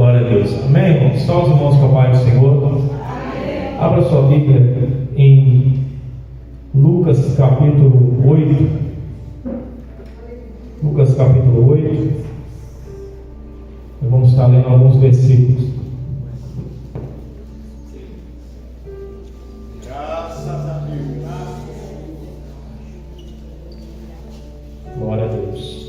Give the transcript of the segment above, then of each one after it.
Glória a Deus. Amém, irmãos? Só os irmãos com a paz do Senhor. Amém. Abra sua Bíblia em Lucas capítulo 8. Lucas capítulo 8. Nós vamos estar lendo alguns versículos. Graças a Deus. Glória a Deus.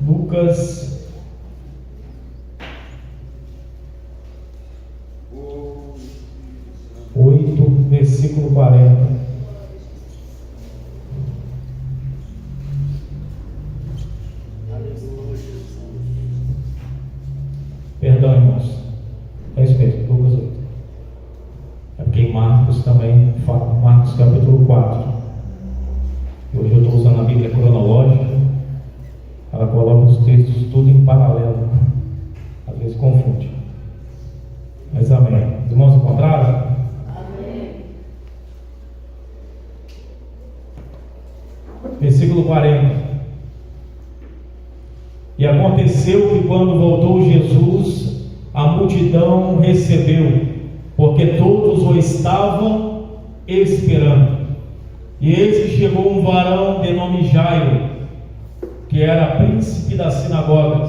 Lucas 8, versículo 40. Perdão, irmãos. É isso mesmo, Lucas 8. É porque em Marcos também fala, Marcos capítulo 4. Hoje eu estou usando a Bíblia cronológica. Ela coloca os textos tudo em paralelo. Às vezes confunde. Mas amém. Os irmãos encontraram? Amém. Versículo 40. E aconteceu que quando voltou Jesus, a multidão recebeu, porque todos o estavam esperando. E eis que chegou um varão de nome Jairo, que era príncipe da sinagoga,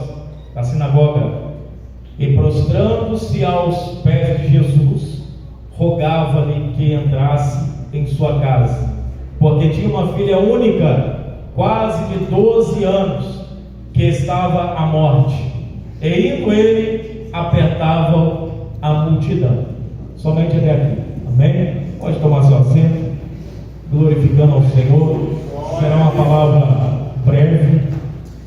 e prostrando-se aos pés de Jesus, rogava-lhe que entrasse em sua casa, porque tinha uma filha única, quase de 12 anos, que estava à morte. E indo ele, apertava a multidão. Somente até aqui. Amém? Pode tomar seu assento, glorificando ao Senhor. Será uma palavra breve,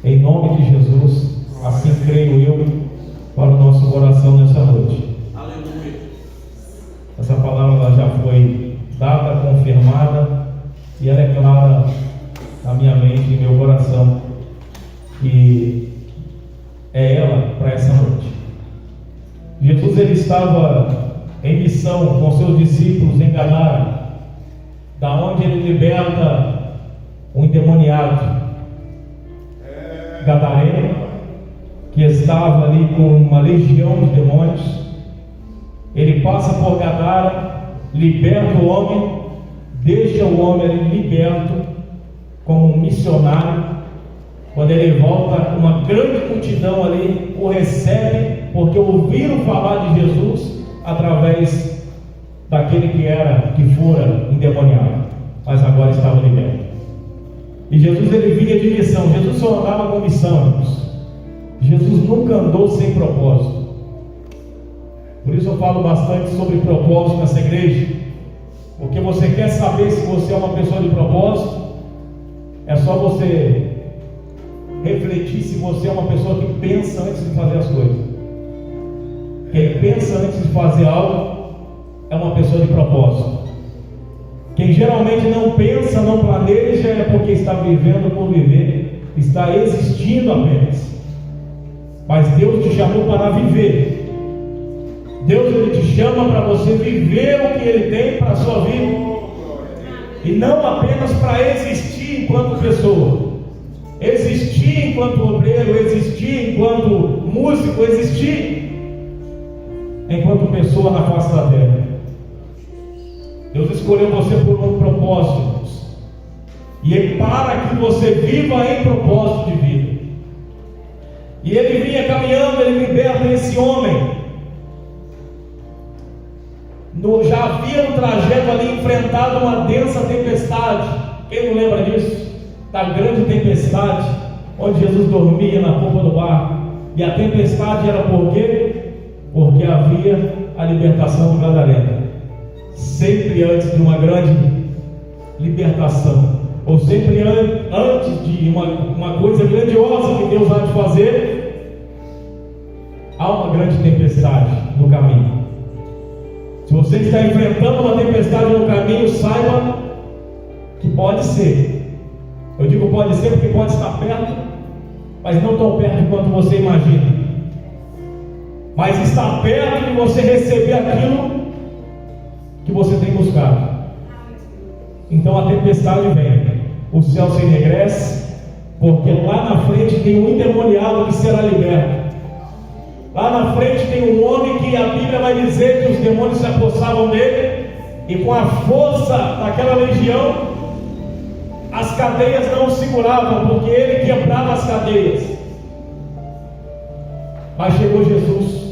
em nome de Jesus, assim creio eu, para o nosso coração nessa noite. Aleluia. Essa palavra ela já foi dada, confirmada, e ela é clara na minha mente e meu coração, que é ela para essa noite. Jesus ele estava em missão com seus discípulos em Gadara, da onde ele liberta um endemoniado gadareno, que estava ali com uma legião de demônios. Ele passa por Gadara, liberta o homem, deixa o homem ali liberto como um missionário. Quando ele volta, uma grande multidão ali o recebe, porque ouviram falar de Jesus através daquele que fora endemoniado, mas agora estava liberto. E Jesus ele vinha de missão. Jesus só andava com missão, irmãos. Jesus nunca andou sem propósito. Por isso eu falo bastante sobre propósito nessa igreja, porque você quer saber se você é uma pessoa de propósito, é só você refletir se você é uma pessoa que pensa antes de fazer as coisas. Quem pensa antes de fazer algo é uma pessoa de propósito. Quem geralmente não pensa, não planeja, é porque está vivendo por viver, está existindo apenas. Mas Deus te chamou para viver. Deus ele te chama para você viver o que Ele tem para a sua vida, e não apenas para existir enquanto pessoa, existir enquanto obreiro, existir enquanto músico, existir enquanto pessoa na face da terra. Deus escolheu você por um propósito, e é para que você viva em propósito de vida. E ele vinha caminhando, ele liberta esse homem. Já havia no trajeto ali enfrentado uma densa tempestade. Quem não lembra disso? Da grande tempestade, onde Jesus dormia na polpa do barco. E a tempestade era por quê? Porque havia a libertação do gadareno. Sempre antes de uma grande libertação, ou sempre antes de uma coisa grandiosa que Deus vai te fazer, há uma grande tempestade no caminho. Se você está enfrentando uma tempestade no caminho, saiba que pode ser. Eu digo pode ser porque pode estar perto, mas não tão perto quanto você imagina. Mas está perto de você receber aquilo que você tem buscado. Então a tempestade vem. o céu se enegrece, porque lá na frente tem um endemoniado que será liberto. Lá na frente tem um homem que a Bíblia vai dizer que os demônios se apossavam dele, e com a força daquela legião, as cadeias não o seguravam, porque ele quebrava as cadeias. Mas chegou Jesus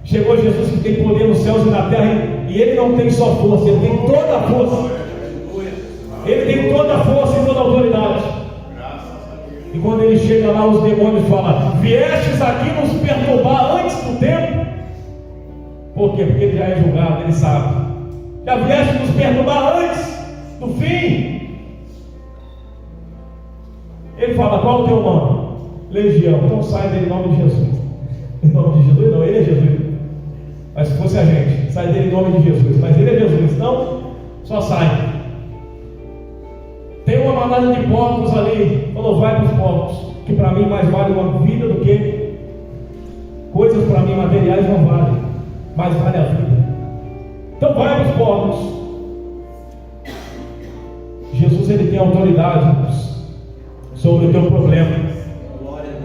que tem poder nos céus e na terra, e ele não tem só força, ele tem toda a força. Ele tem toda a força e toda a autoridade. E quando ele chega lá, os demônios falam: viestes aqui nos perturbar antes do tempo? Por quê? Porque ele já é julgado, ele sabe. Já vieste nos perturbar antes do fim. Ele fala: qual o teu nome? Legião. Então sai dele em nome de Jesus. Em nome de Jesus não, ele é Jesus. Mas se fosse a gente, sai dele em nome de Jesus. Mas ele é Jesus, então só sai. Tem uma manada de porcos ali. Falou: vai para os porcos, que para mim mais vale uma vida do que coisas para mim materiais não valem, mais vale a vida. Então vai para os porcos. Jesus, ele tem autoridade sobre o teu problema.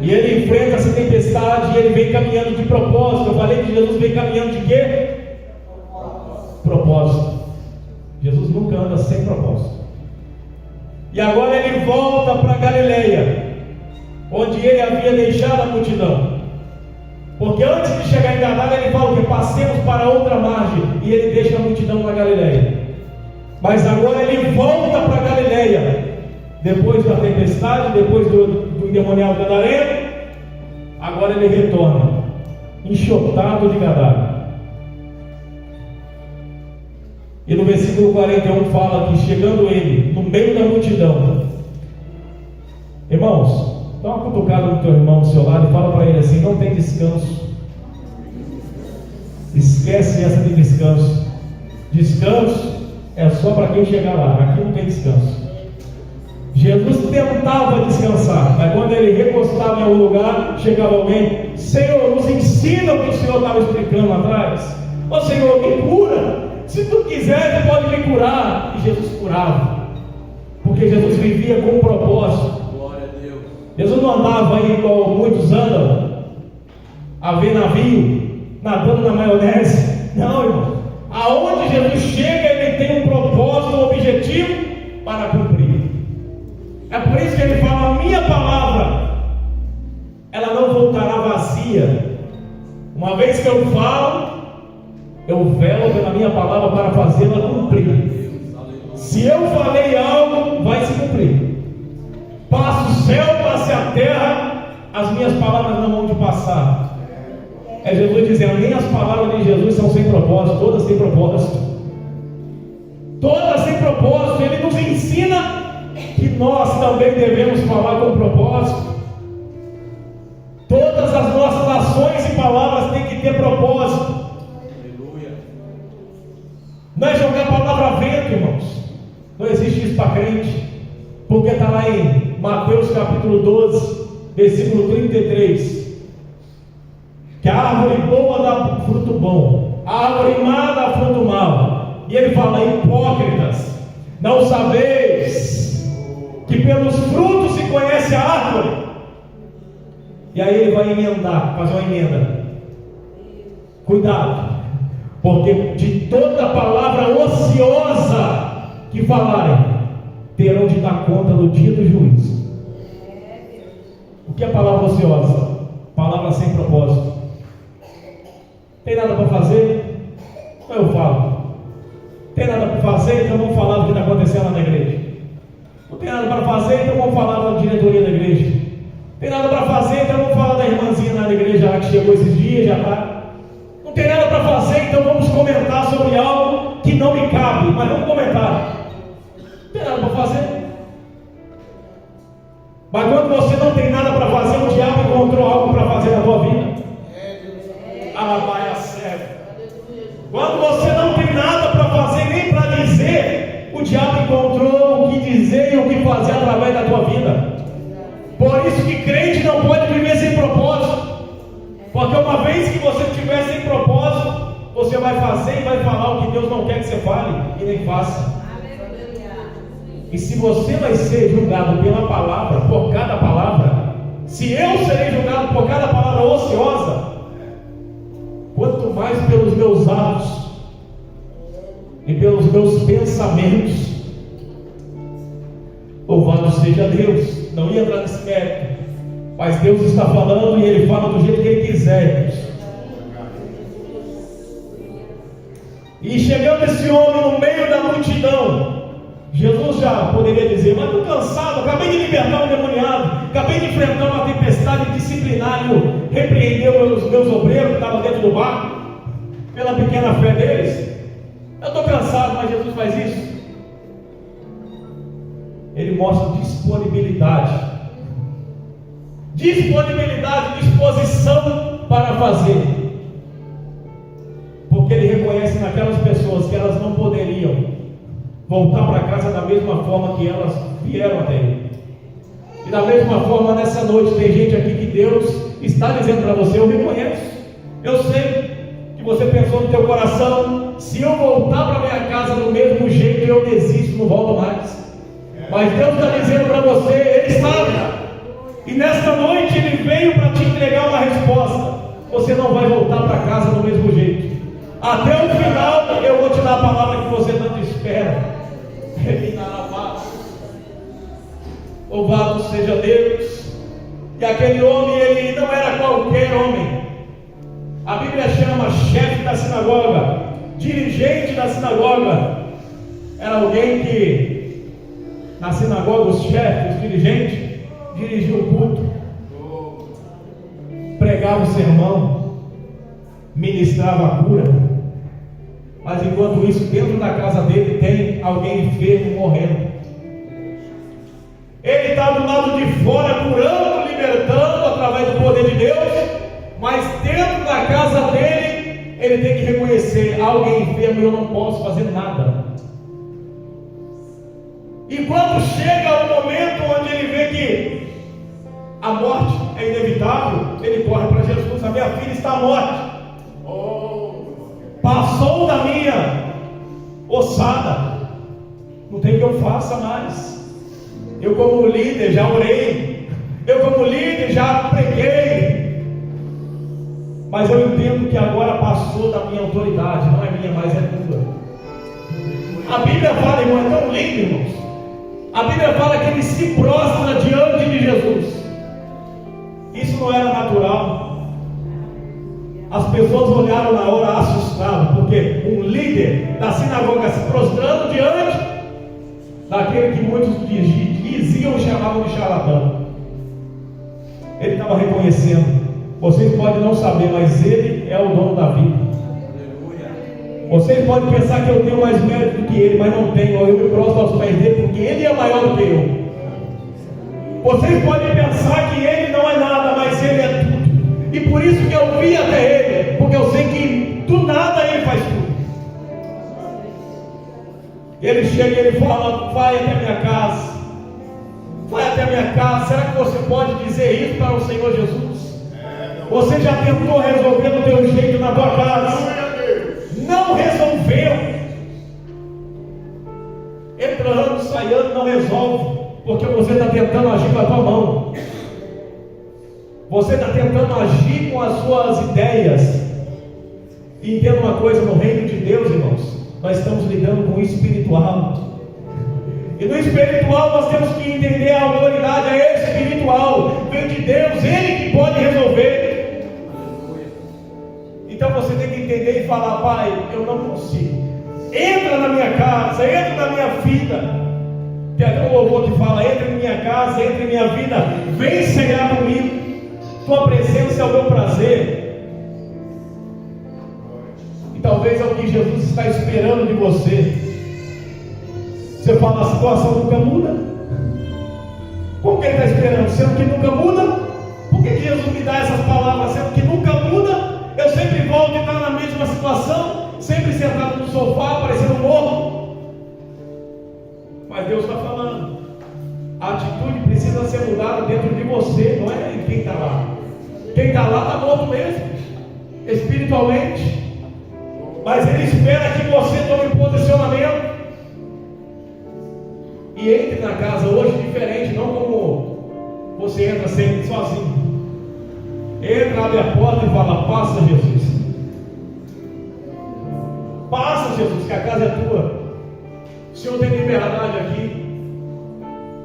E ele enfrenta essa tempestade e ele vem caminhando de propósito. Eu falei que Jesus vem caminhando de quê? Propósito. Jesus nunca anda sem propósito. E agora ele volta para Galileia, onde ele havia deixado a multidão. Porque antes de chegar em Gadara, ele fala que passemos para outra margem, e ele deixa a multidão na Galileia. Mas agora ele volta para Galileia, depois da tempestade, depois do endemoniado gadareno. Agora ele retorna, enxotado de Gadara. E no versículo 41 fala que chegando ele no meio da multidão, irmãos, dá uma cutucada no teu irmão do seu lado e fala para ele assim: não tem descanso. Esquece essa de descanso. Descanso é só para quem chegar lá. Aqui não tem descanso. Jesus tentava descansar, mas quando ele recostava em algum lugar, chegava alguém: Senhor, nos ensina o que o Senhor estava explicando lá atrás. Ô Senhor, me cura. Se tu quiser, tu pode me curar. E Jesus curava, porque Jesus vivia com um propósito. Glória a Deus. Jesus não andava aí igual muitos andam, a ver navio, nadando na maionese. Não, irmão. Aonde Jesus chega, ele tem um propósito, um objetivo para cumprir. É por isso que ele fala: a minha palavra, ela não voltará vazia. Uma vez que eu falo, eu velo pela minha palavra para fazê-la cumprir. Se eu falei algo, vai se cumprir. Passe o céu, passe a terra, as minhas palavras não vão te passar. É Jesus dizendo: nem as palavras de Jesus são sem propósito, todas têm propósito. Todas têm propósito. Ele nos ensina que nós também devemos falar com propósito. Todas as nossas ações e palavras têm que ter propósito. Não é jogar a palavra a vento, irmãos. Não existe isso para crente. Porque está lá em Mateus capítulo 12, versículo 33. Que a árvore boa dá fruto bom, a árvore má dá fruto mau. E ele fala: hipócritas, não sabeis que pelos frutos se conhece a árvore? E aí ele vai emendar, fazer uma emenda. Cuidado, porque de toda palavra ociosa que falarem, terão de dar conta no dia do juízo. O que é palavra ociosa? Palavra sem propósito. Tem nada para fazer? Então eu falo. Tem nada para fazer? Então vamos falar do que está acontecendo lá na igreja. Não tem nada para fazer? Então vamos falar da diretoria da igreja. Tem nada para fazer? Então vamos falar da irmãzinha lá na igreja lá que chegou esses dias, já está. Não tem nada para fazer? Então vamos comentar sobre algo que não me cabe, mas vamos comentar. Não tem nada para fazer. Mas quando você não tem nada para fazer, o diabo encontrou algo para fazer na tua vida. Quando você não tem nada para fazer nem para dizer, o diabo encontrou o que dizer e o que fazer através da tua vida. Por isso que crente não pode viver sem propósito. Porque uma vez que você estiver sem propósito, você vai fazer e vai falar o que Deus não quer que você fale e nem faça. E se você vai ser julgado pela palavra, por cada palavra, se eu serei julgado por cada palavra ociosa, quanto mais pelos meus atos e pelos meus pensamentos. Louvado seja Deus. Não ia entrar nesse mérito, mas Deus está falando e Ele fala do jeito que Ele quiser. E chegando esse homem no meio da multidão, Jesus já poderia dizer: mas estou cansado, acabei de libertar um demoniado, acabei de enfrentar uma tempestade disciplinária, repreendeu os meus obreiros que estavam dentro do barco, pela pequena fé deles. Eu estou cansado, mas Jesus faz isso. Ele mostra disponibilidade, disposição para fazer, porque Ele reconhece naquelas pessoas que elas não poderiam voltar para casa da mesma forma que elas vieram até Ele. E da mesma forma, nessa noite, tem gente aqui que Deus está dizendo para você: eu reconheço, eu sei que você pensou no teu coração, se eu voltar para minha casa do mesmo jeito, eu desisto, não volto mais. Mas Deus está dizendo para você, Ele sabe, e nesta noite Ele veio para te entregar uma resposta. Você não vai voltar para casa do mesmo jeito. Até o final eu vou te dar a palavra que você tanto espera. Louvado seja Deus. E aquele homem, ele não era qualquer homem. A Bíblia chama chefe da sinagoga, dirigente da sinagoga. Era alguém que na sinagoga os chefes, os dirigentes, dirigiam o culto, pregava o sermão, ministrava a cura. Mas enquanto isso, dentro da casa dele tem alguém enfermo morrendo. Ele está do lado de fora curando, libertando através do poder de Deus, mas dentro da casa dele ele tem que reconhecer: alguém enfermo e eu não posso fazer nada. E quando chega o momento onde ele vê que a morte é inevitável, ele corre para Jesus: a minha filha está à morte. Passou da minha ossada, não tem o que eu faça mais. Eu como líder já orei, eu como líder já preguei, mas eu entendo que agora passou da minha autoridade, não é minha, mas é tua. A Bíblia fala, irmão, é tão lindo, irmãos. A Bíblia fala que ele se prostra diante de Jesus. Isso não era natural. As pessoas olharam na hora assustadas, porque um líder da sinagoga se prostrando diante daquele que muitos diziam, chamavam de charlatão. Ele estava reconhecendo: vocês podem não saber, mas Ele é o dono da vida. Vocês podem pensar que eu tenho mais mérito do que Ele, mas não tenho. Eu me prostro aos pés dele, porque Ele é maior do que eu. Vocês podem pensar que Ele não é nada, mas Ele é tudo. E por isso que eu vim até Ele, porque eu sei que do nada Ele faz tudo. Ele chega e Ele fala: vai até a minha casa. Vai até a minha casa. Será que você pode dizer isso para o Senhor Jesus? Você já tentou resolver do teu jeito na tua casa? Não resolveu. Entrando, saindo, não resolve, porque você está tentando agir com a tua mão. Você está tentando agir com as suas ideias. E entenda uma coisa: no reino de Deus, irmãos, nós estamos lidando com o espiritual. E no espiritual nós temos que entender: a autoridade é espiritual, vem de Deus, Ele que pode resolver. Então você tem que entender e falar: Pai, eu não consigo. Entra na minha casa, entra na minha vida. Que até o louvor que fala: entra em minha casa, entra em minha vida, vem cegar comigo. Tua presença é o meu prazer. E talvez é o que Jesus está esperando de você. Você fala: a situação nunca muda. Como que Ele está esperando? Sendo que nunca muda? Por que Jesus me dá essas palavras? Sendo que nunca muda? Eu sempre volto e estou na mesma situação, sempre sentado no sofá, parecendo morto. Mas Deus está falando: a atitude precisa ser mudada dentro de você, não é em quem está lá. Quem está lá está morto mesmo, espiritualmente. Mas Ele espera que você tome posicionamento. E entre na casa hoje diferente, não como você entra sempre sozinho. Entra, abre a porta e fala: passa, Jesus. Passa, Jesus, que a casa é tua. O Senhor tem liberdade aqui.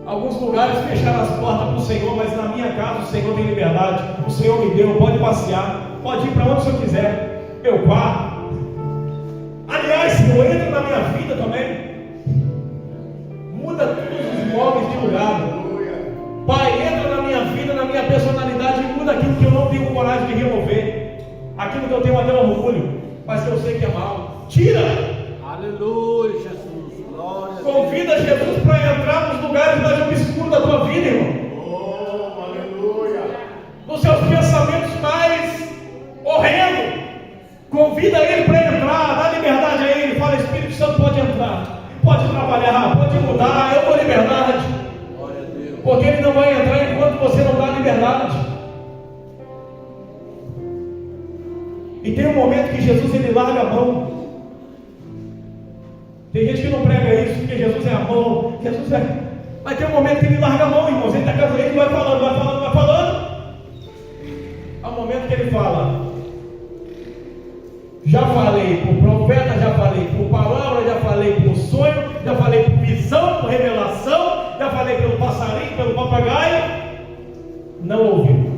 Alguns lugares fecharam as portas para o Senhor, mas na minha casa o Senhor tem liberdade. O Senhor me deu, pode passear, pode ir para onde o Senhor quiser. Meu quarto. Aliás, Senhor, entra na minha vida também. Muda todos os móveis de lugar. Pai, entra na minha vida, na minha personalidade e muda aquilo que eu não tenho coragem de remover. Aquilo que eu tenho até orgulho, mas que eu sei que é mal. Tira! Aleluia, Jesus. Glória. Convida Jesus para entrar nos lugares mais obscuros da tua vida, irmão. Oh, aleluia. Nos seus pensamentos mais horrendos. Convida ele para entrar, dá liberdade a ele. Fala: Espírito Santo, pode entrar, pode trabalhar, pode mudar. Eu dou liberdade. Glória a Deus. Porque ele não vai entrar enquanto você não dá liberdade. E tem um momento que Jesus ele larga a mão. Tem gente que não prega isso, porque Jesus é a mão. Jesus é... Mas tem um momento que ele larga a mão, irmãos. Ele está casando, ele vai falando, vai falando, vai falando. Há um momento que ele fala: já falei por profeta, já falei por palavra, já falei por sonho, já falei por visão, por revelação, já falei pelo passarinho, pelo papagaio. Não ouviu.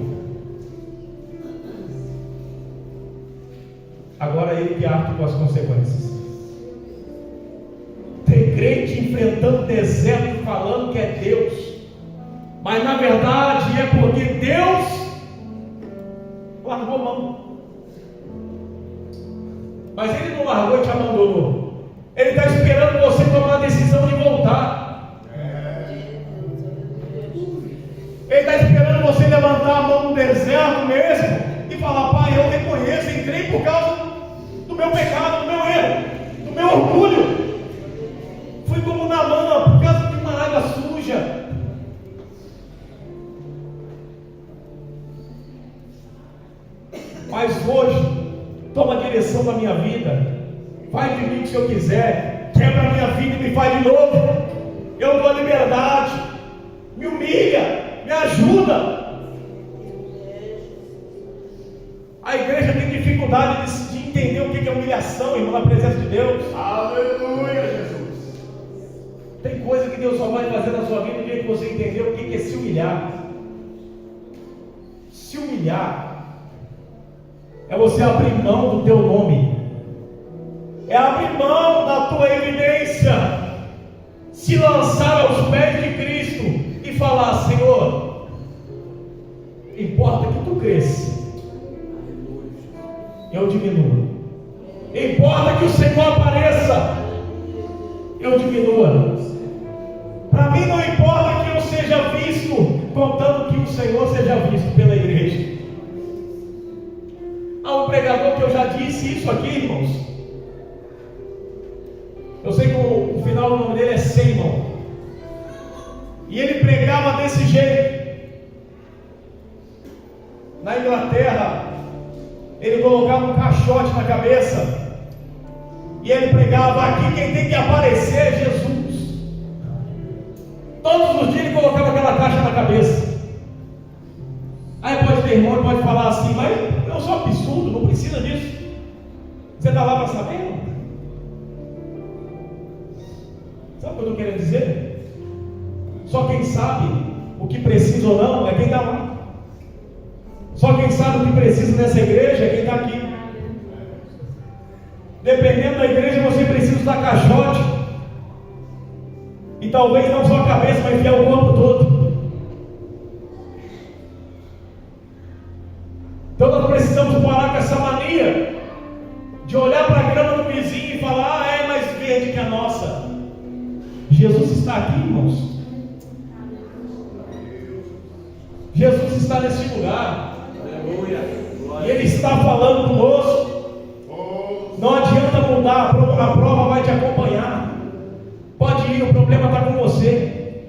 Agora ele que arca com as consequências. Tem crente enfrentando deserto falando que é Deus, mas na verdade é porque Deus largou a mão. Mas ele não largou e te abandonou. Ele está esperando você tomar a decisão de voltar. Ele está esperando você levantar a mão no deserto mesmo e falar: Pai, eu reconheço, entrei por causa do meu pecado, do meu erro, do meu orgulho. Fui como Naamã por causa de uma água suja. Mas hoje, toma a direção da minha vida. Faz de mim o que eu quiser. Quebra a minha vida e me faz de novo. Eu dou a liberdade. Me humilha, me ajuda. A igreja tem dificuldade de entender o que é humilhação, irmão, na presença de Deus. Aleluia, Jesus. Tem coisa que Deus só vai fazer na sua vida no dia que você entender o que é se humilhar. Se humilhar é você abrir mão do teu nome, é abrir mão da tua evidência, se lançar aos pés de Cristo e falar: Senhor, importa que tu cresça, eu diminuo. Importa que o Senhor apareça, eu diminua. Para mim não importa que eu seja visto, contanto que o Senhor seja visto pela igreja. Há um pregador que eu já disse isso aqui, irmãos. Eu sei que o final do nome dele é Simon. E ele pregava desse jeito. Na Inglaterra, ele colocava um caixote na cabeça. E ele pregava: aqui quem tem que aparecer é Jesus. Todos os dias ele colocava aquela caixa na cabeça. Aí pode ter irmão, pode falar assim: mas eu sou absurdo, não precisa disso. Você está lá para saber? Sabe o que eu estou querendo dizer? Só quem sabe o que precisa ou não é quem está lá. Só quem sabe o que precisa nessa igreja é quem está aqui. Dependendo da igreja, você precisa usar caixote. E talvez não só a cabeça, mas enfiar o corpo todo. Então nós precisamos parar com essa mania de olhar para a grama do vizinho e falar: é mais verde que a nossa. Jesus está aqui, irmãos. Jesus está nesse lugar. E Ele está falando conosco. Não adianta mudar, a prova vai te acompanhar. Pode ir, o problema está com você.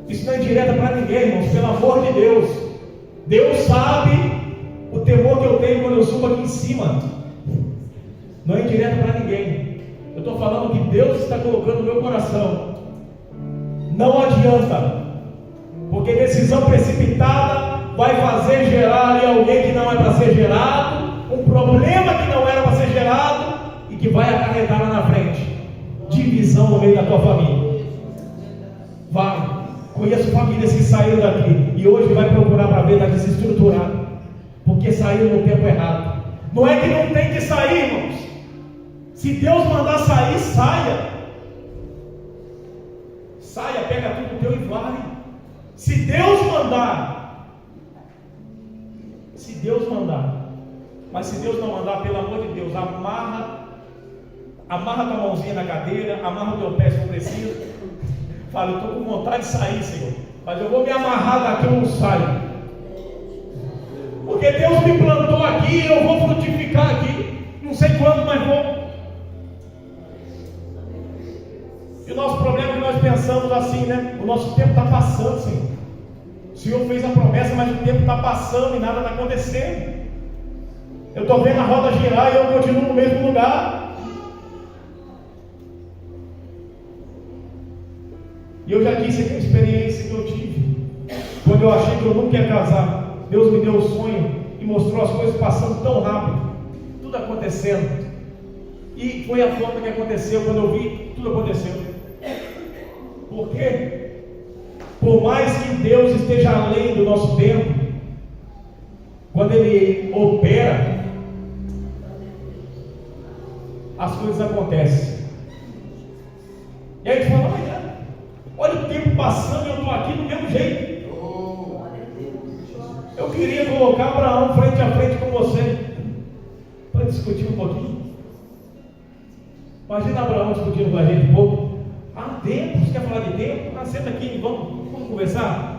Isso não é indireta para ninguém, irmãos, pelo amor de Deus. Deus sabe o temor que eu tenho quando eu subo aqui em cima. Não é indireta para ninguém. Eu estou falando que Deus está colocando no meu coração Não adianta, porque decisão precipitada vai fazer gerar ali alguém que não é para ser gerado, um problema que não era para ser gerado e que vai acarretar lá na frente divisão no meio da tua família. Vai. Conheço famílias que saíram daqui e hoje vai procurar para ver, está desestruturado, porque saíram no tempo errado. Não é que não tem que sair, irmãos. Se Deus mandar sair, saia. Saia, pega tudo teu e vai. Se Deus mandar, mas se Deus não mandar, pelo amor de Deus, amarra tua mãozinha na cadeira, amarra o teu pé se for preciso. Fala, eu estou com vontade de sair, Senhor, mas eu vou me amarrar daqui, eu não saio, porque Deus me plantou aqui, eu vou frutificar aqui, não sei quando, mas vou. E o nosso problema é que nós pensamos assim, né? O nosso tempo está passando, Senhor. O Senhor fez a promessa, mas o tempo está passando e nada está acontecendo. Eu estou vendo a roda girar e eu continuo no mesmo lugar. E eu já disse aqui a experiência que eu tive. Quando eu achei que eu nunca ia casar, Deus me deu o sonho e mostrou as coisas passando tão rápido, tudo acontecendo. E foi a forma que aconteceu. Quando eu vi, tudo aconteceu. Por quê? Por mais que Deus esteja além do nosso tempo, quando Ele opera, as coisas acontecem. E aí a gente fala, olha o tempo passando e eu estou aqui do mesmo jeito. Eu queria colocar Abraão frente a frente com você, para discutir um pouquinho. Imagina Abraão discutindo com a gente um pouco. Tempo, você quer falar de tempo? Senta aqui, vamos conversar.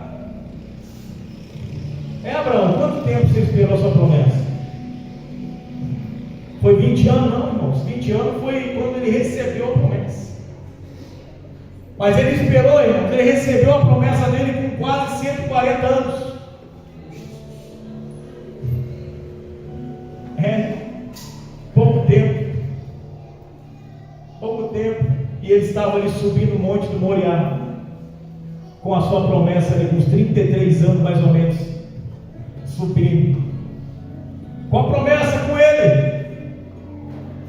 Abraão, quanto tempo você esperou a sua promessa? Foi 20 anos? Não, irmãos, 20 anos foi quando ele recebeu a promessa. Mas ele esperou, irmãos, ele recebeu a promessa dele com quase 140 anos. Pouco tempo. E ele estava ali subindo o monte do Moriá, com a sua promessa ali, com uns 33 anos mais ou menos, subindo, com a promessa com ele,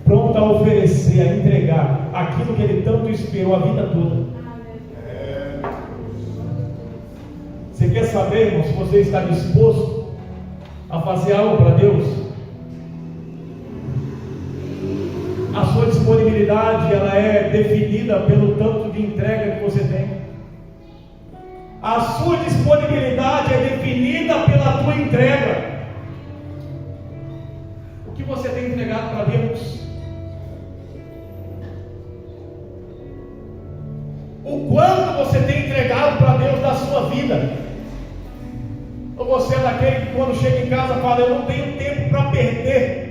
pronto a oferecer, a entregar aquilo que ele tanto esperou a vida toda. Você quer saber, irmão, se você está disposto a fazer algo para Deus? A sua disponibilidade, ela é definida pelo tanto de entrega que você tem. A sua disponibilidade é definida pela tua entrega. O que você tem entregado para Deus? O quanto você tem entregado para Deus da sua vida? Ou você é daquele que quando chega em casa fala, eu não tenho tempo para perder,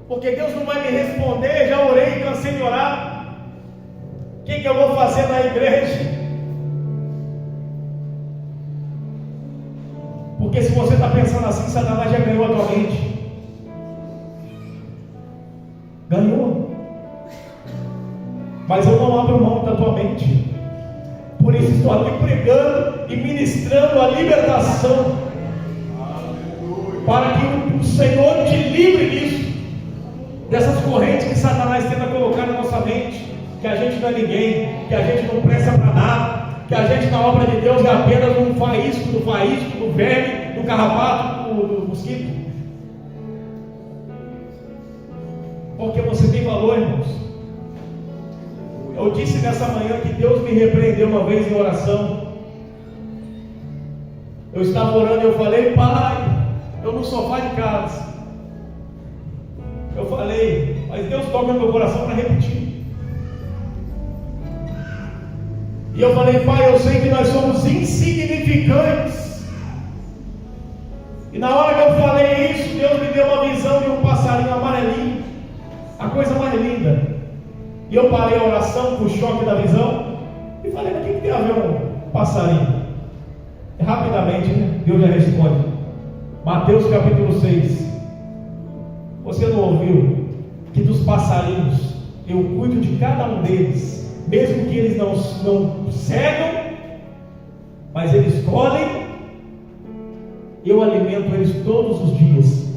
porque Deus não vai me responder, já orei, cansei de orar, o que eu vou fazer na igreja? Porque se você está pensando assim, Satanás já ganhou a tua mente. Ganhou. Mas eu não abro mão da tua mente. Por isso estou aqui pregando e ministrando a libertação, para que o Senhor te livre disso, dessas correntes que Satanás tenta colocar na nossa mente, que a gente não é ninguém, que a gente não presta para nada, que a gente na obra de Deus é apenas um faísco, do verme, do carrapato, do mosquito. Porque você tem valor, irmãos. Eu disse nessa manhã que Deus me repreendeu uma vez em oração. Eu estava orando e eu falei, Pai, eu no sofá de casa. Eu falei, mas Deus toca no meu coração para repetir. E eu falei, Pai, eu sei que nós somos insignificantes. E na hora que eu falei isso, Deus me deu uma visão de um passarinho amarelinho, a coisa mais linda. E eu parei a oração com o choque da visão e falei, mas o que tem a ver um passarinho? E rapidamente, né, Deus já responde. Mateus capítulo 6. Você não ouviu que dos passarinhos eu cuido de cada um deles, mesmo que eles não cegam, mas eles colhem, eu alimento eles todos os dias,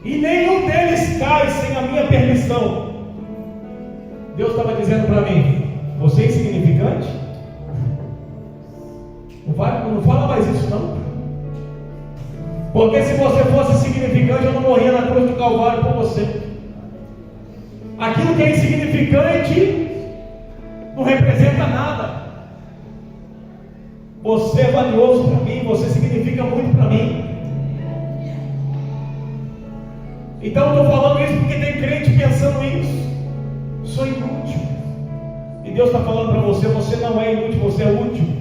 e nenhum deles cai sem a minha permissão. Deus estava dizendo para mim: você é insignificante? Não fala mais isso não, porque se você fosse insignificante, eu não morria na cruz do Calvário por você. Aquilo que é insignificante não representa nada. Você é valioso para mim, você significa muito para mim. Então eu estou falando isso porque tem crente pensando isso. Sou inútil. E Deus está falando para você: você não é inútil, você é útil.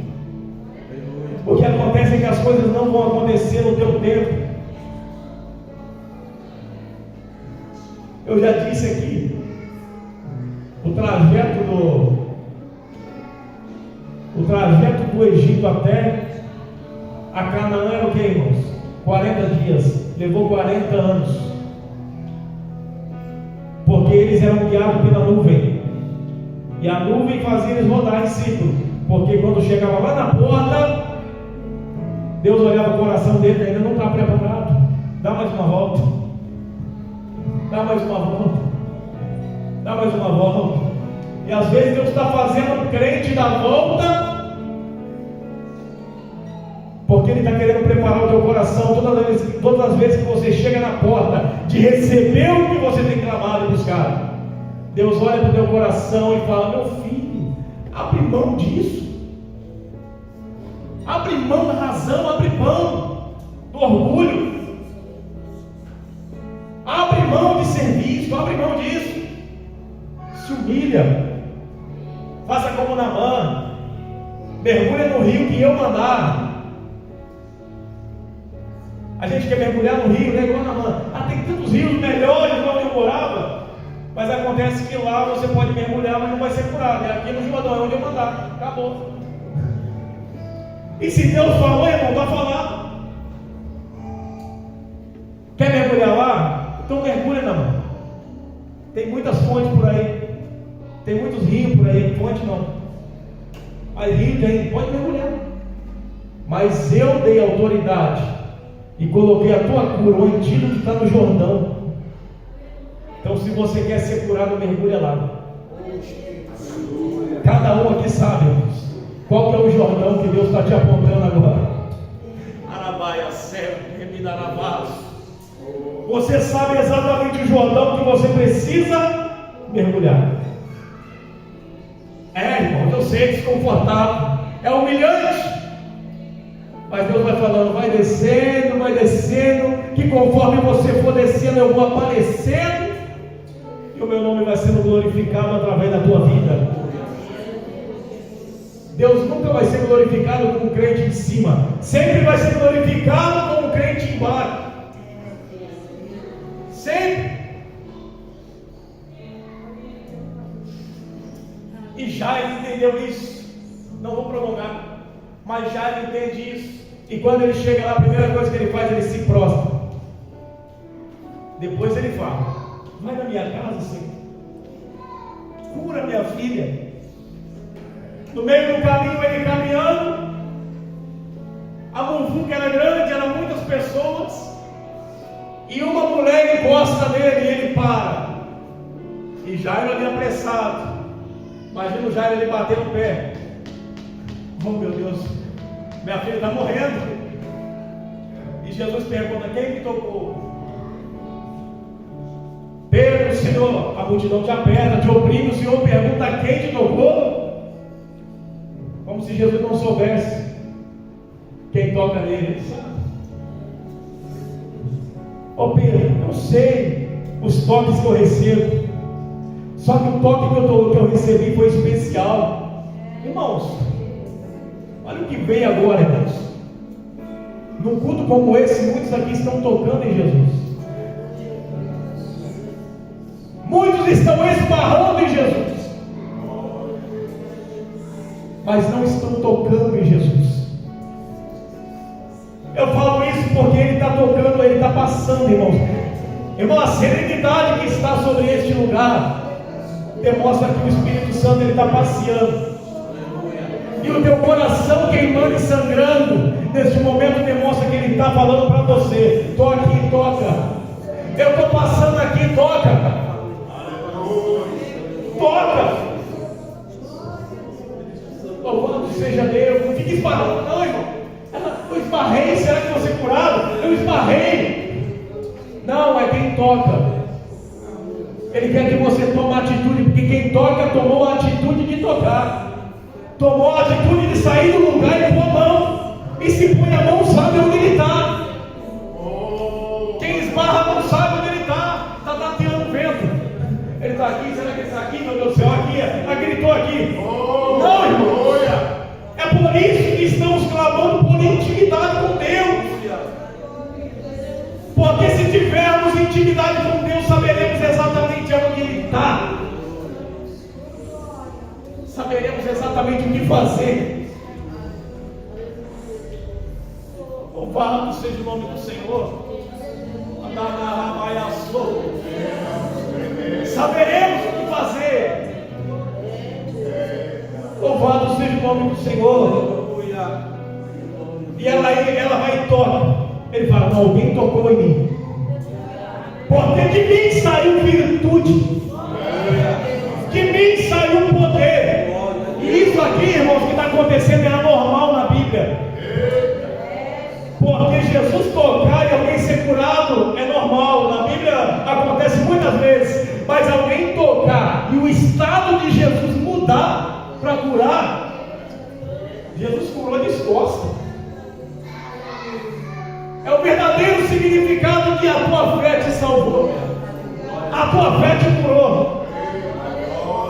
O que acontece é que as coisas não vão acontecer no teu tempo. Eu já disse aqui, o trajeto do Egito até a Canaã era o que, irmãos? 40 dias. Levou 40 anos. Porque eles eram guiados pela nuvem. E a nuvem fazia eles rodar em ciclo. Porque quando chegava lá na porta, Deus olhava o coração dele, ainda não está preparado. Dá mais uma volta. Dá mais uma volta. Dá mais uma volta. E às vezes Deus está fazendo o crente dar volta, porque Ele está querendo preparar o teu coração todas as vezes que você chega na porta de receber o que você tem clamado e buscado. Deus olha para o teu coração e fala: meu filho, abre mão disso. Abre mão da razão, abre mão do orgulho. Abre mão de serviço, abre mão disso. Se humilha. Faça como Naamã. Mergulha no rio que eu mandar. A gente quer mergulhar no rio, né? Igual Naamã. Tem tantos rios melhores onde eu morava. Mas acontece que lá você pode mergulhar, mas não vai ser curado. É aqui no Jordão, é onde eu mandar. Acabou. E se Deus falou, irmão, vai falar. Quer mergulhar lá? Então mergulha, não. Tem muitas fontes por aí. Tem muitos rios por aí. Fonte não. Mas rio tem, pode mergulhar. Mas eu dei autoridade e coloquei a tua cura, o antídoto está no Jordão. Então se você quer ser curado, mergulha lá. Cada um aqui sabe, irmãos, qual que é o Jordão que Deus está te apontando agora. Arabaia, céu, reminarabás. Você sabe exatamente o Jordão que você precisa mergulhar. Irmão, eu sei, é desconfortável, é humilhante. Mas Deus vai falando: vai descendo, que conforme você for descendo, eu vou aparecendo, e o meu nome vai sendo glorificado através da tua vida. Deus nunca vai ser glorificado como um crente de cima, sempre vai ser glorificado como um crente embaixo. Sempre. E Jairo entendeu isso. Não vou prolongar, mas Jairo entende isso. E quando ele chega lá, a primeira coisa que ele faz, ele se prostra. Depois ele fala: vai na minha casa, Senhor, cura minha filha. No meio do caminho, ele caminhando, a muvuca era grande, eram muitas pessoas, e uma mulher encosta nele e ele para. E Jairo ali apressado. Imagina o Jairo ele bater no pé. Oh meu Deus, minha filha está morrendo. E Jesus pergunta: quem me tocou? Pedro: Senhor, a multidão te aperta, te oprime. O Senhor pergunta: quem te tocou? Como se Jesus não soubesse quem toca nele. Pedro, eu sei os toques que eu recebo, só que o toque que eu recebi foi especial. Irmãos, olha o que vem agora, irmãos. Num culto como esse, muitos aqui estão tocando em Jesus. Muitos estão esbarrando em Jesus, mas não estão tocando em Jesus. Eu falo isso porque Ele está tocando, Ele está passando, irmãos. Irmão, a serenidade que está sobre este lugar demonstra que o Espírito Santo está passeando. E o teu coração queimando e sangrando, neste momento demonstra que Ele está falando para você: toca aqui, toca. Eu estou passando aqui, toca. Toca. Louvado seja Deus. Não fique esbarrando, não, irmão. Eu esbarrei, será que você curado? Eu esbarrei. Não, é quem toca. Ele quer que você tome a atitude, porque quem toca tomou a atitude de tocar. Tomou a atitude de sair do lugar e pôr a mão. E se põe a mão, sabe onde ele está. Quem esbarra não sabe onde ele está. Está tateando o vento. Ele está aqui, será que ele está aqui? Meu Deus do céu, aqui, gritou aqui. Não, irmão. É por isso que estamos clamando por intimidade com Deus. Porque se tivermos intimidade com Deus, saberemos exatamente onde Ele está. Saberemos exatamente o que fazer. Louvado seja o nome do Senhor. Saberemos o que fazer. Louvado seja o nome do Senhor. E ela vai e toca. Ele fala: não, alguém tocou em mim. Porque de mim saiu virtude. De mim saiu poder. E isso aqui, irmãos, que está acontecendo é anormal na Bíblia. Porque Jesus tocar e alguém ser curado é normal. Na Bíblia acontece muitas vezes. Mas alguém tocar e o estado de Jesus mudar para curar, Jesus curou de costas. É o verdadeiro significado de a tua fé te salvou. A tua fé te curou.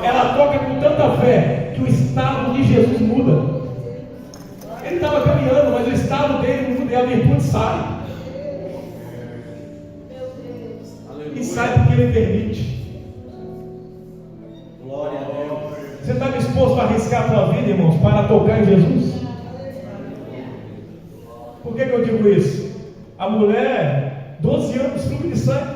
Ela toca com tanta fé que o estado de Jesus muda. Ele estava caminhando, mas o estado dele muda e a virtude sai. E sai porque Ele permite. Glória a Deus. Você está disposto a arriscar a tua vida, irmãos, para tocar em Jesus? Por que eu digo isso? A mulher, 12 anos, fluxo de sangue.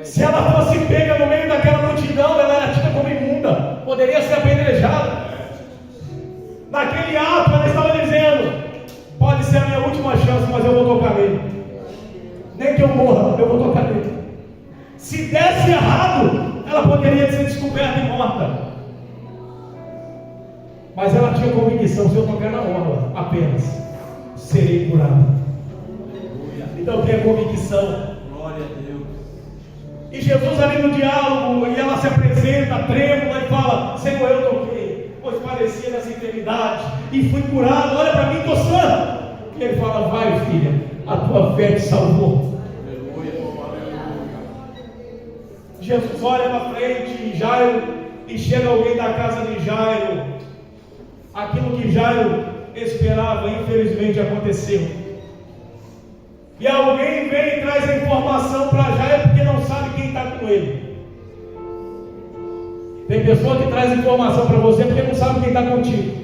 Se ela fosse pega no meio daquela multidão, ela era tida como imunda, poderia ser apedrejada. Naquele ato, ela estava dizendo: pode ser a minha última chance, mas eu vou tocar nele. Nem que eu morra, eu vou tocar nele. Se desse errado, ela poderia ser descoberta e morta. Mas ela tinha convicção: se eu tocar na orla, apenas serei curado. Então tenha convicção. Glória a Deus. E Jesus ali no diálogo, e ela se apresenta trêmula e fala: Senhor, eu toquei, pois parecia nessa enfermidade e fui curado, olha para mim, estou sã. E ele fala: vai, filha, a tua fé te salvou. Jesus olha para frente, Jairo, e chega alguém da casa de Jairo. Aquilo que Jairo esperava, infelizmente aconteceu. E alguém vem e traz a informação para Jairo porque não sabe quem está com ele. Tem pessoa que traz informação para você porque não sabe quem está contigo.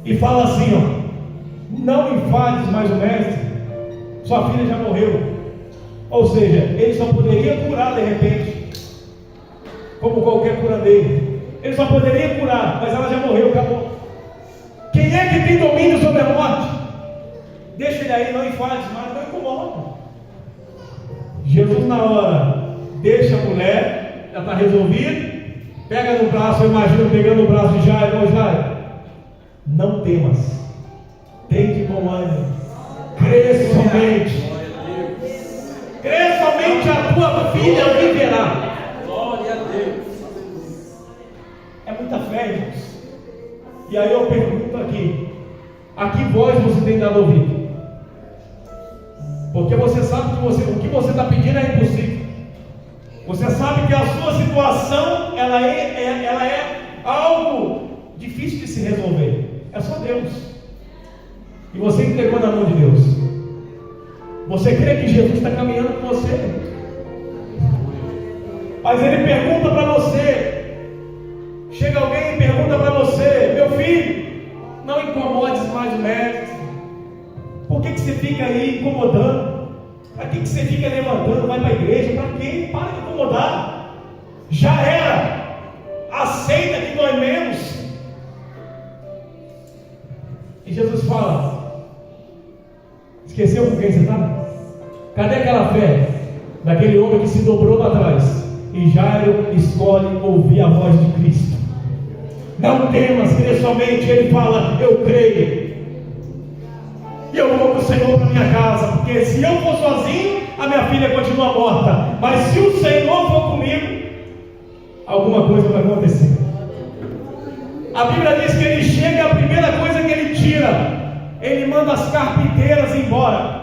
E fala assim: ó, não enfades mais o mestre, sua filha já morreu. Ou seja, ele só poderia curar de repente, como qualquer curandeiro. Ele só poderia curar, mas ela já morreu, acabou. Quem é que tem domínio sobre a morte? Deixa ele aí, não enfade mais, não incomoda. Jesus na hora deixa a mulher, já está resolvido, pega no braço, eu imagino pegando o braço de Jairo: ô Jairo, não temas, tem de bom ânimo, crê somente, crê somente, a tua filha viverá. Glória a Deus. É muita fé, irmãos. E aí eu pergunto aqui: a que voz você tem dado ouvido? Porque você sabe que o que você está pedindo é impossível. Você sabe que a sua situação ela é algo difícil de se resolver. É só Deus. E você entregou na mão de Deus. Você crê que Jesus está caminhando com você? Mas Ele pergunta para você. Chega alguém e pergunta para você: meu filho, não incomodes mais o mestre. Por que você fica aí incomodando? Para que você fica levantando, vai para a igreja? Para quê? Para de incomodar. Já era. Aceita que dói menos. E Jesus fala: esqueceu com quem você está? Cadê aquela fé daquele homem que se dobrou para trás? E Jairo escolhe ouvir a voz de Cristo. Não temas, crê somente. Ele fala: eu creio. E eu vou com o Senhor para minha casa, porque se eu for sozinho, a minha filha continua morta. Mas se o Senhor for comigo, alguma coisa vai acontecer. A Bíblia diz que ele chega, a primeira coisa que ele tira, ele manda as carpinteiras embora.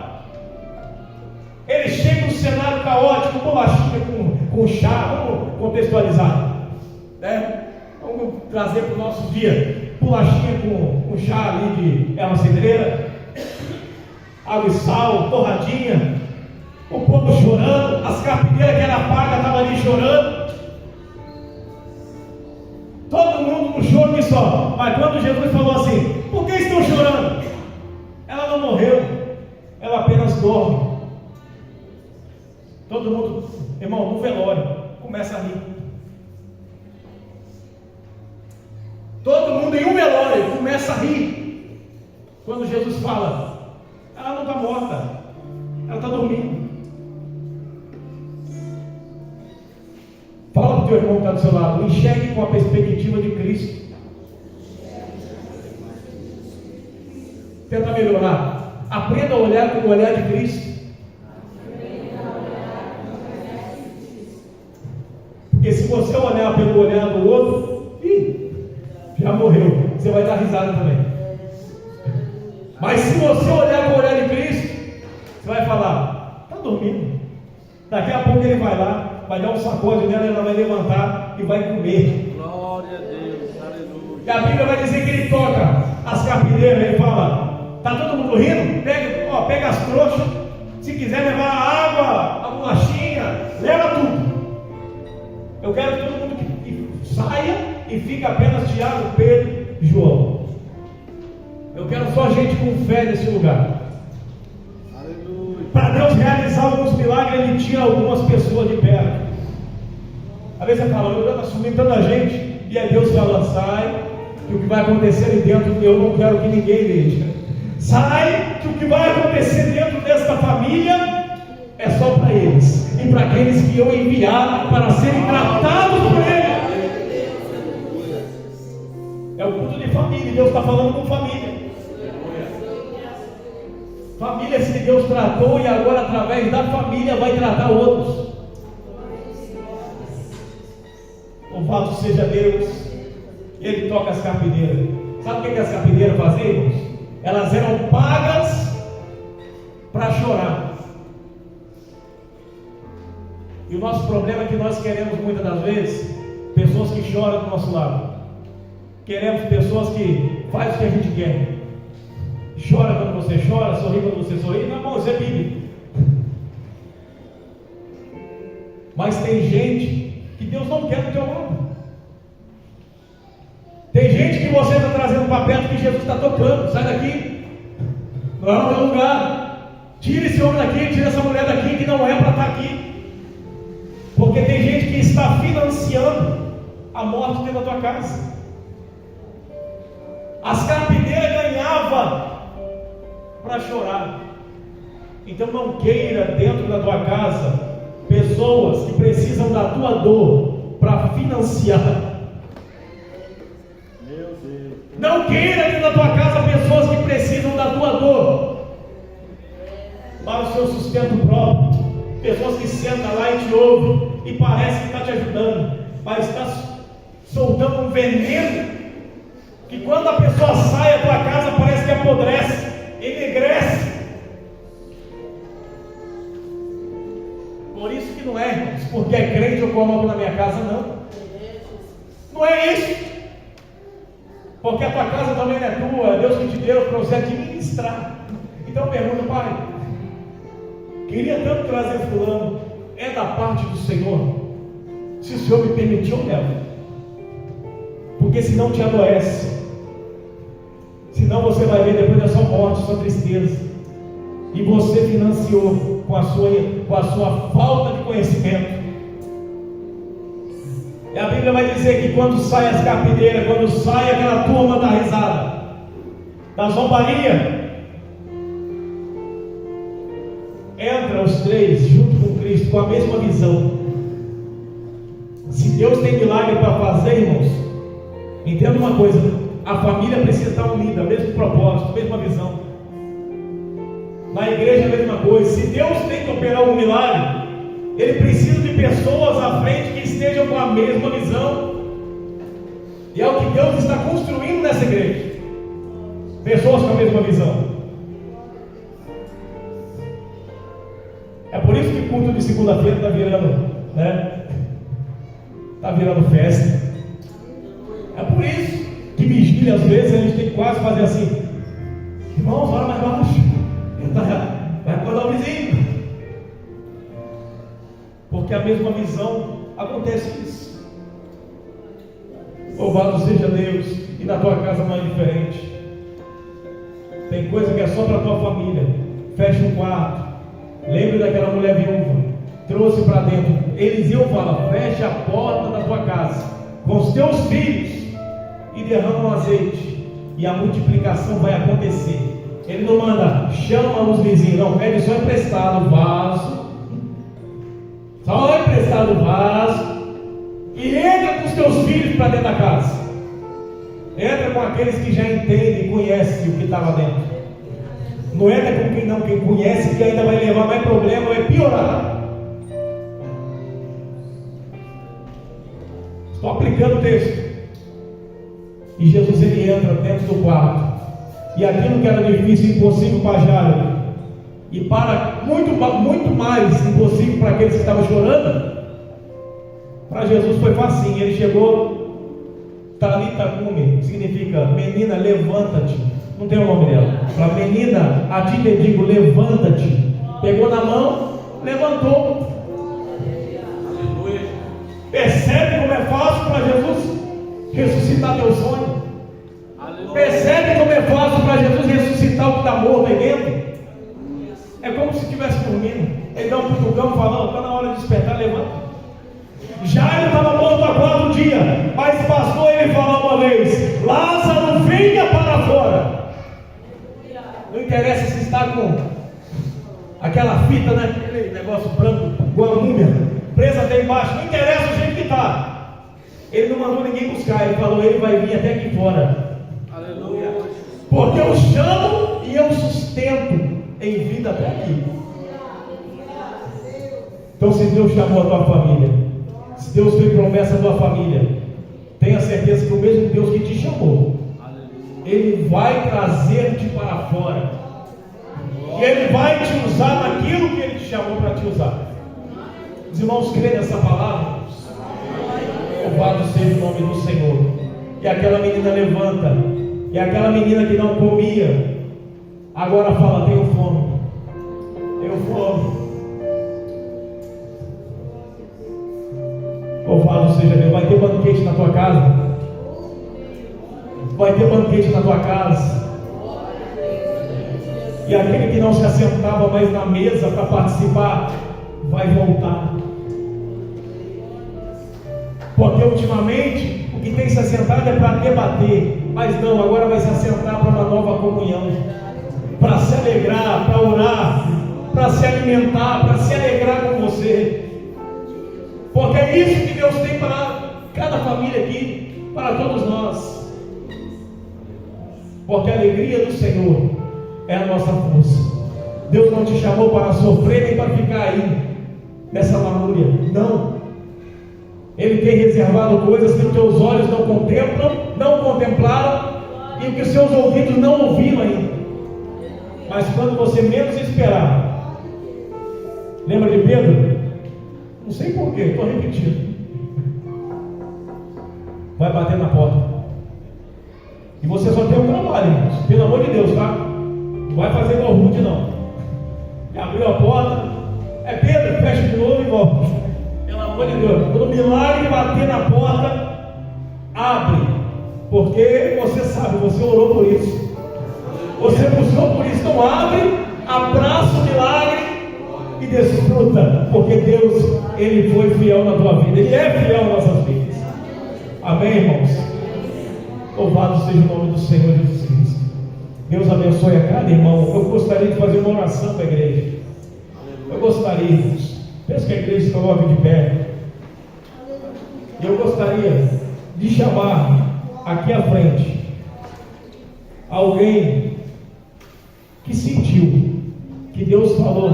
Ele chega num cenário caótico, bolachinha com chá. Vamos contextualizar, né? Vamos trazer para o nosso dia. Bolachinha com chá ali de erva cidreira, água e sal, torradinha, o povo chorando, as carpinteiras que era paga estavam ali chorando, todo mundo no choro que só. Mas quando Jesus falou assim: por que estão chorando? Ela não morreu, ela apenas dorme. Todo mundo, irmão, no velório, começa a rir. Todo mundo em um velório começa a rir quando Jesus fala: ela não está morta, ela está dormindo. Fala para o teu irmão que está do seu lado: enxergue com a perspectiva de Cristo. Tenta melhorar. Aprenda a olhar com o olhar de Cristo. Porque se você olhar pelo olhar do outro, já morreu. Você vai dar risada também. Mas se você olhar com o olhar de Cristo, você vai falar: está dormindo. Daqui a pouco ele vai lá, vai dar um sacode nela, ela vai levantar e vai comer. Glória a Deus, aleluia. E a Bíblia vai dizer que ele toca as carpideiras. Ele fala: está todo mundo rindo? Pega as trouxas. Se quiser levar a água, a bolachinha, leva tudo. Eu quero que todo mundo que saia e fique apenas Tiago, Pedro e João. Eu quero só gente com fé nesse lugar. Aleluia. Para Deus realizar alguns milagres, ele tira algumas pessoas de perto. Às vezes você fala: eu estou assumindo tanta gente. E aí Deus fala: sai, que o que vai acontecer ali dentro, eu não quero que ninguém veja. Sai, que o que vai acontecer dentro desta família é só para eles e para aqueles que eu enviar para serem tratados por ele. É o culto de família. Deus está falando com família. Família que Deus tratou e agora através da família vai tratar outros. Louvado seja Deus. Ele toca as carpideiras. Sabe o que as carpideiras faziam, irmãos? Elas eram pagas para chorar. E o nosso problema é que nós queremos muitas das vezes pessoas que choram do nosso lado. Queremos pessoas que fazem o que a gente quer. Chora quando você chora, sorri quando você sorri. Não é bom, isso é bíblico. Mas tem gente que Deus não quer do teu lado. Tem gente que você está trazendo para perto que Jesus está tocando. Sai daqui. Não é o teu lugar. Tira esse homem daqui, tira essa mulher daqui que não é para estar aqui. Porque tem gente que está financiando a morte dentro da tua casa. As carpinteiras ganhavam para chorar. Então não queira dentro da tua casa pessoas que precisam da tua dor para financiar. Meu Deus. Não queira dentro da tua casa pessoas que precisam da tua dor para o seu sustento próprio. Pessoas que sentam lá e te ouvem e parece que está te ajudando, mas está soltando um veneno que quando a pessoa sai da tua casa parece que apodrece, enegrece. Por isso que não é, irmãos, porque é crente eu coloco na minha casa, não. Não é isso. Porque a tua casa também não é tua, é Deus que te deu para você administrar. Então eu pergunto: pai, queria tanto trazer fulano, é da parte do Senhor? Se o Senhor me permitiu, eu levo. Porque senão te adoece. Senão você vai ver depois da sua morte, sua tristeza. e você financiou com a sua falta de conhecimento. E a Bíblia vai dizer que quando sai as carpideiras, quando sai aquela turma da risada, da zombaria, entra os três junto com Cristo, com a mesma visão. Se Deus tem milagre para fazer, irmãos, entenda uma coisa: a família precisa estar unida, mesmo propósito, mesma visão. Na igreja a mesma coisa. Se Deus tem que operar um milagre, Ele precisa de pessoas à frente que estejam com a mesma visão. E é o que Deus está construindo nessa igreja. Pessoas com a mesma visão. É por isso que o culto de segunda-feira está virando, né? Está virando festa. É por isso que vigília, às vezes, a gente tem que quase fazer assim: irmãos, ora mais baixo. Vai acordar o vizinho. Porque a mesma visão acontece isso. Louvado seja Deus. E na tua casa não é diferente. Tem coisa que é só para a tua família. Fecha um quarto. Lembre daquela mulher viúva. Trouxe para dentro. Eliseu fala: fecha a porta da tua casa com os teus filhos e derrama um azeite, e a multiplicação vai acontecer. Ele não manda, chama os vizinhos, não, pede só emprestado o vaso. Só emprestado o vaso. E entra com os teus filhos para dentro da casa. Entra com aqueles que já entendem e conhecem o que está lá dentro. Não entra com quem não, quem conhece, que ainda vai levar mais problema, vai piorar. Estou aplicando o texto. E Jesus, ele entra dentro do quarto. E aquilo que era difícil e impossível para Jairo, e para muito mais impossível para aqueles que estavam chorando, para Jesus foi facinho. Ele chegou, Talita Cumi, significa menina, levanta-te. Não tem o nome dela. Para menina, a ti te digo, levanta-te. Pegou na mão, levantou. Aleluia. Percebe como é fácil para Jesus ressuscitar teu sonho? Aleluia. Percebe como é fácil para Jesus ressuscitar o que está morto aí dentro? É como se estivesse dormindo. Ele dá um cutucão falando: está na hora de despertar, levanta. Jairo estava morto há 4 dias, mas bastou ele falar uma vez: Lázaro, venha para fora. Não interessa se está com aquela fita, né? Aquele negócio branco, igual a múmia, presa até embaixo. Não interessa o jeito que está. Ele não mandou ninguém buscar. Ele falou: ele vai vir até aqui fora. Aleluia. Porque eu chamo e eu sustento em vida até aqui. Então, se Deus chamou a tua família, se Deus fez promessa à tua família, tenha certeza que o mesmo Deus que te chamou, Ele vai trazer-te para fora. E Ele vai te usar naquilo que Ele te chamou para te usar. Os irmãos creem nessa palavra? Louvado seja o nome do Senhor. E aquela menina levanta. E aquela menina que não comia, agora fala: tenho fome. Tenho fome. Louvado seja Deus. Vai ter banquete na tua casa. Vai ter banquete na tua casa. E aquele que não se assentava mais na mesa para participar, vai voltar. Porque ultimamente o que tem se assentado é para debater. Mas não, agora vai se assentar para uma nova comunhão, para se alegrar, para orar, para se alimentar, para se alegrar com você. Porque é isso que Deus tem para cada família aqui, para todos nós. Porque a alegria do Senhor é a nossa força. Deus não te chamou para sofrer nem para ficar aí nessa lamúria. Não. Ele tem reservado coisas que os teus olhos não contemplam, não contemplaram, e que os seus ouvidos não ouviram ainda. Mas quando você menos esperar, lembra de Pedro? Não sei porquê, estou repetindo. Vai bater na porta. E você só tem um trabalho, irmãos. Pelo amor de Deus, tá? Não vai fazer igual Ruth, não. E abriu a porta. É Pedro, fecha de novo e volta. Pelo amor de Deus. Quando o milagre bater na porta, abre. Porque você sabe, você orou por isso. Você buscou por isso. Então abre Abraça o milagre e desfruta, porque Deus, Ele foi fiel na tua vida, Ele é fiel nas nossas vidas. Amém, irmãos? Louvado seja o nome do Senhor Jesus Cristo. Deus abençoe a cada irmão. Eu gostaria de fazer uma oração para a igreja. Eu gostaria, irmãos, peço que a igreja se coloque de pé. Eu gostaria de chamar aqui à frente alguém que sentiu que Deus falou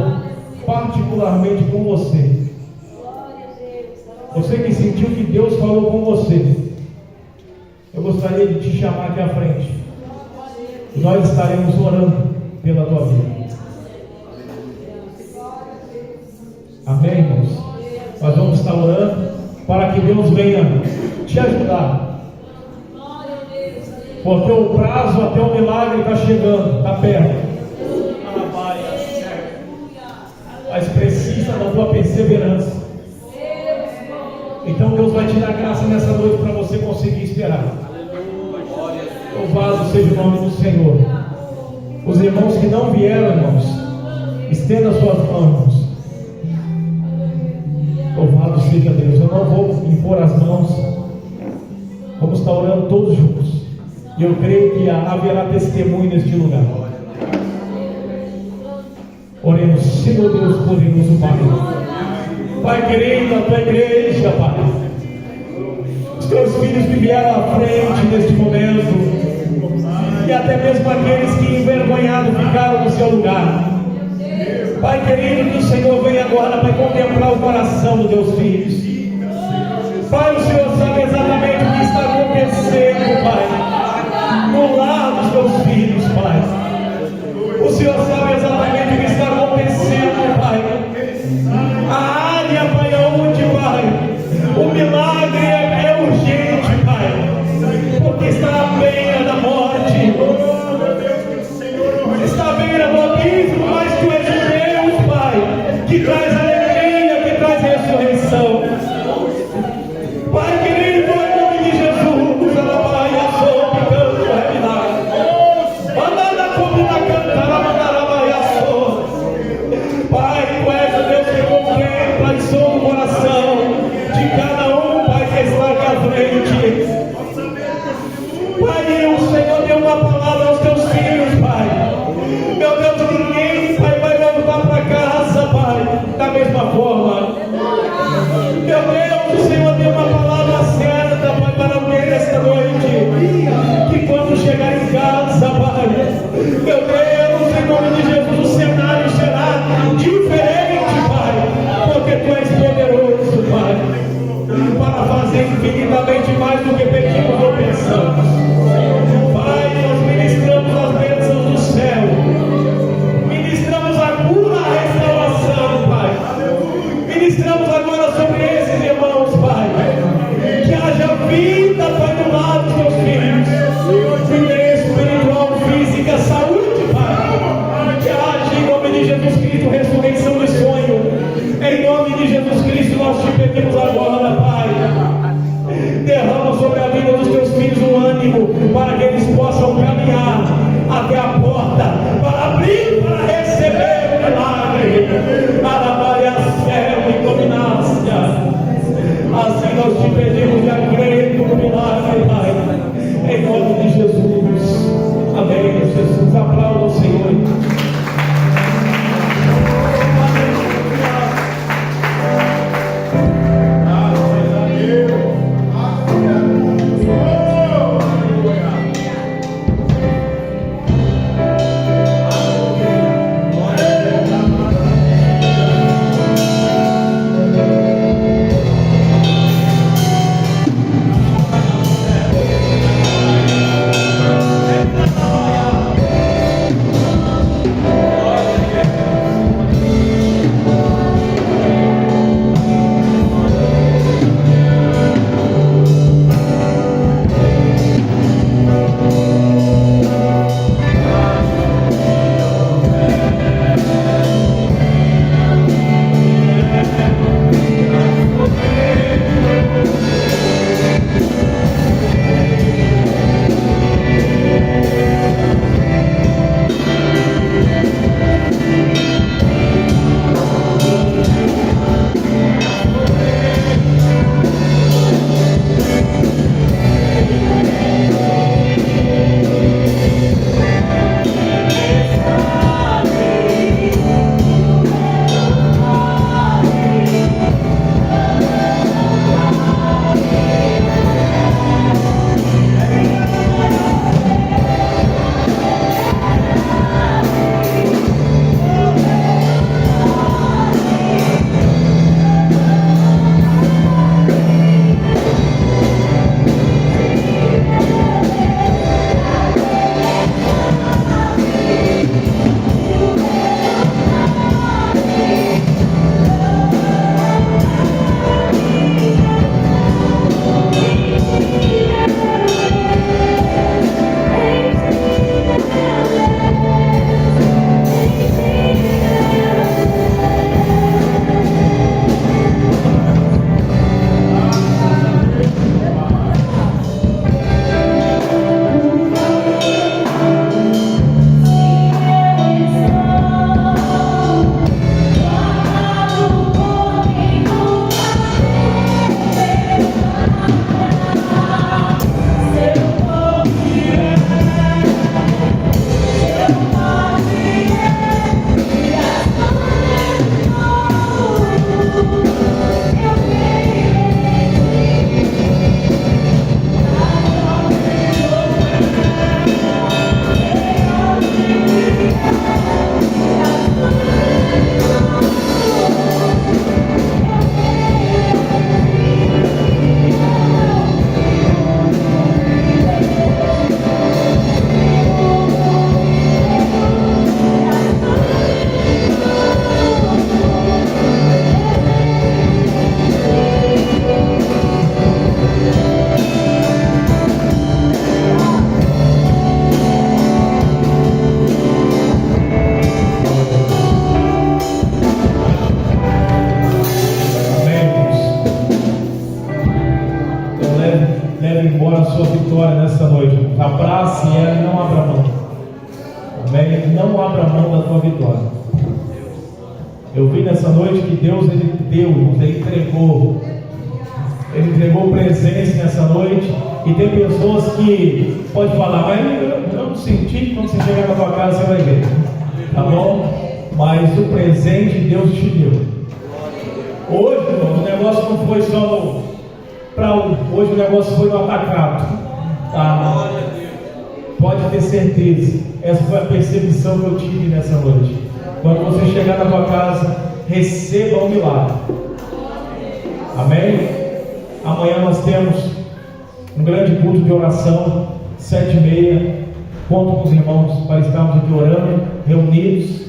particularmente com você. Você que sentiu que Deus falou com você, eu gostaria de te chamar aqui à frente. E nós estaremos orando pela tua vida. Amém, irmãos? Nós vamos estar orando para que Deus venha te ajudar. Porque o prazo até o milagre está chegando, está perto. Mas precisa da tua perseverança. Então Deus vai te dar graça nessa noite para você conseguir esperar. Louvado seja o nome do Senhor. Os irmãos que não vieram, irmãos, estenda as suas mãos. Louvado seja Deus. Eu não vou impor as mãos. Vamos estar orando todos juntos. E eu creio que haverá testemunho neste lugar. Oremos, Senhor Deus poderoso, Pai. Pai querido, a tua igreja, Pai. Os teus filhos que vieram à frente neste momento. E até mesmo aqueles que envergonhados ficaram no seu lugar. Pai querido, que o Senhor venha agora para contemplar o coração dos teus filhos. Pai, o Senhor sabe exatamente o que está acontecendo, Pai, no lar dos teus filhos, Pai. O Senhor sabe exatamente o que está acontecendo, Pai. A área, Pai, onde, Pai, o milagre é urgente, Pai, porque está à beira da morte, está à beira do abismo, mas Tu és o Deus, Pai, que traz alegria, que traz ressurreição. embora a sua vitória nesta noite. Abrace ela e não abra mão. Amém? Não abra mão da tua vitória. Eu vi nessa noite que Deus, Ele deu, Ele entregou. Ele entregou presença nessa noite. E tem pessoas que pode falar, mas eu não senti. Quando você chegar na tua casa você vai ver, tá bom? Mas o presente Deus te deu. Hoje, irmão, o negócio não foi só hoje o negócio foi no atacado, tá? Pode ter certeza. Essa foi a percepção que eu tive nessa noite. Quando você chegar na tua casa, receba um milagre. Amém? Amanhã nós temos um grande culto de oração, 7h30. Conto com os irmãos para estarmos aqui orando, reunidos,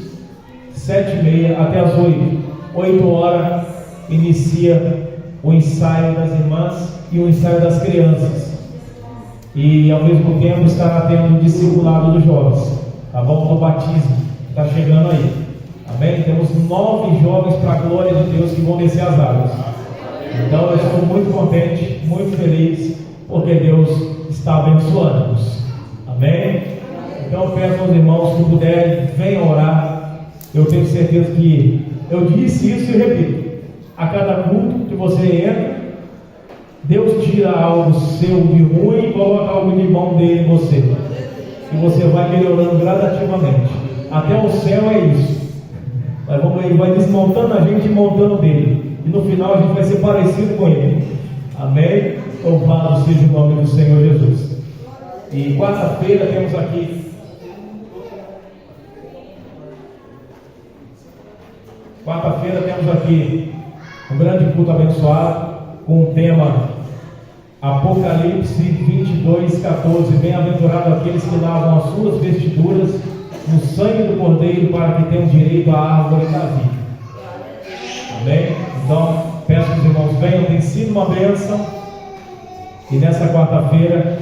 7h30 até as 8. 8 horas inicia o ensaio das irmãs e o ensaio das crianças. E ao mesmo tempo estará tendo o discipulado dos jovens, tá bom? Do batismo, está chegando aí. Amém? Temos 9 jovens para a glória de Deus que vão descer as águas. Então eu estou muito contente, muito feliz, porque Deus está abençoando-nos. Amém? Então eu peço aos irmãos que puderem, venham orar. Eu tenho certeza que eu disse isso e repito. A cada culto que você entra, Deus tira algo seu de ruim e coloca algo de bom dele em você. E você vai melhorando gradativamente. Até o céu é isso. Ele vai desmontando a gente e montando dele. E no final a gente vai ser parecido com ele. Amém? Louvado seja o nome do Senhor Jesus. E quarta-feira temos aqui. Quarta-feira temos aqui um grande culto abençoado com o tema Apocalipse 22:14. Bem-aventurado aqueles que lavam as suas vestiduras no sangue do Cordeiro, para que tenham direito à árvore da vida. Amém? Então, peço que os irmãos venham, tem sido uma bênção. E nessa quarta-feira